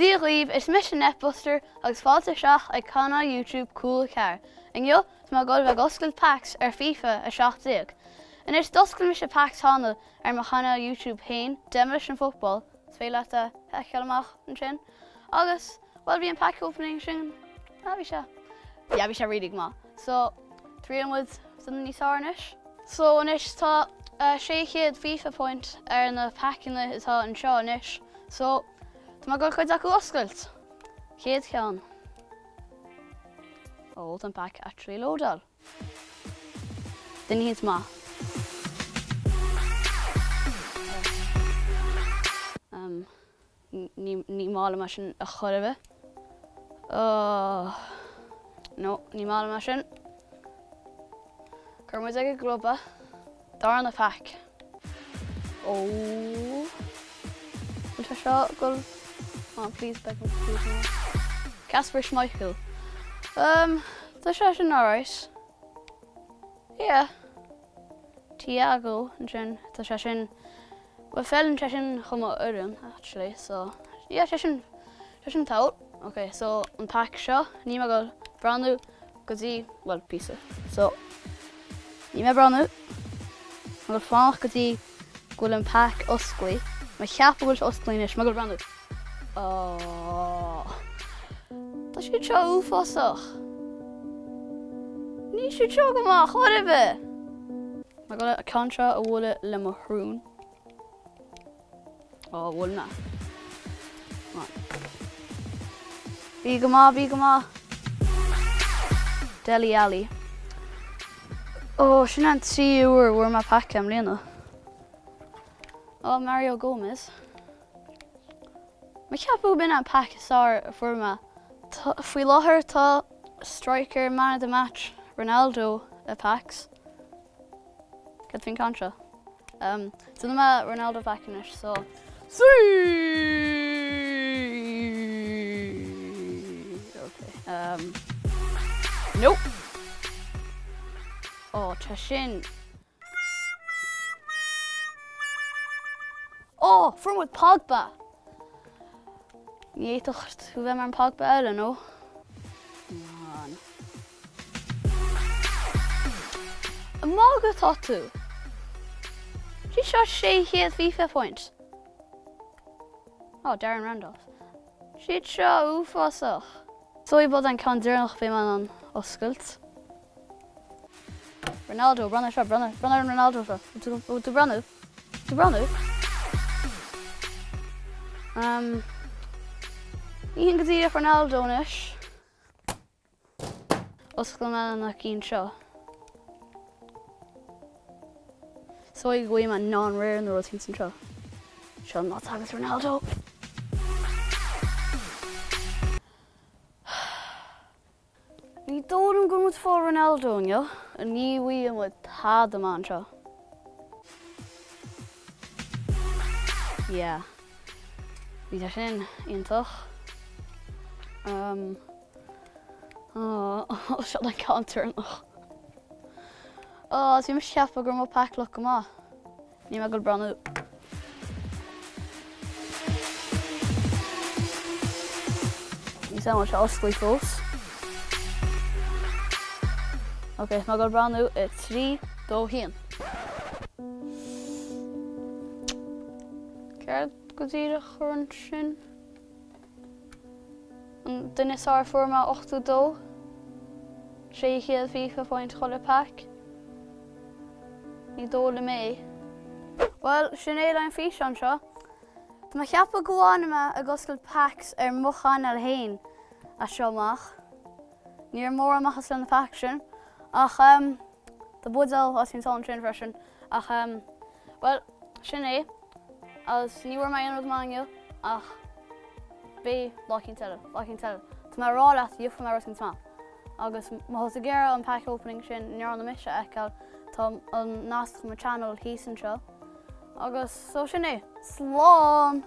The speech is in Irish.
Díomh is mis an netbuster agus fáilte seach ag canal YouTube Cúla. Inniu, má go bheith oscailte packs ar FIFA a 7. And is doscail mis a packs hána ar má canal YouTube hain, Demolition Football, fé leat a heiceal amach an sin. Agus, well, bhí an pack opening sin, bhí sé. Yeah, bhí sé ridig má. So, tríon with san níos áirnis. So, anis tá 600 FIFA point ar na packinna itá an seo anis. So, tá má go chuid acu oscailt. Chéad ceann. Old an pack actually loadal. Then hit má. Ní mála mar sin a choirbe. No, ní mála mar sin. Curmuid ag a globa. Dar na pack. Oh. Tá seo go. Oh, please, Beckham, please. Casper Schmeichel. Tá sé sin alright. Yeah. Tiago, and sin, tá sé sin. Well, fell sé sin chuma urin, actually, so. Yeah, sé sin tout. Okay, so, an pack seo, ní má go brandú gotí, well, pizza. So, ní má brandú. Má go fánach gotí gúil an pack osclaí. Má cheappa gúil osclaínis, má go brandú. Oh. Tá siad seo úfásach. Ní siad seo go má choirbe. Má go a contra a bhla le mo hrún. Oh, bhla na. Bí go má. Deli Alley. Oh, sin an 3 uair bhfuair má pack am líana. Oh, Mario Gomez. Má ceapú bin an pack sár a fuair Fui láthair tá striker man of the match Ronaldo a packs. Good thing contra. So na Ronaldo packish, so okay. Nope. Oh, Chashin. Oh, from with Pogba. Ní éitocht chu bheith mar an Pogba eile, nó? Man. Má go tá tú? Sí seo 600 FIFA points. Oh, Darren Randolph. Siad seo úfásach. So I bod an condúnach bhí man an oscailt. Ronaldo, brunner seo, brunner Ronaldo seo. Tú brunú? Tú brunú? Íon go dtí Ronaldo nis. Oscail me na cín seo. So I go man non-rare in the routine san seo. Seo not agus Ronaldo. Ní dóram go muid fá Ronaldo nniu. A ní bhí mu tád amán seo. Yeah. Bhí tá sin iontach. Seo na counter noch. Oh, sí mar ceappa gur má pack le go má. Ní má go brandú. Ní sa má se osclaí fós. Ok, má go brandú i 3, 2, 1. Cead go dtí a chur sin. Duine sár fuair 8-2. 600 FIFA point chola pack. Ní dóla mé. Well, sin é an fís an seo. Tá má cheappa gohána a oscailt packs ar mochan al hain a seoach. Níor mór amachchas le na pack sin. Ach, tá budal as sin sáin sin freisin. Ach, well, sin é. As níor mai anad máingiu. Ach, bé locking tell. Tá má rá leat diofa mar sin smá. Agus má a ggéire an pack opening sin near an na mise eiceáil tá an nasc mar channel hí san seo. Agus so sin é. Slán!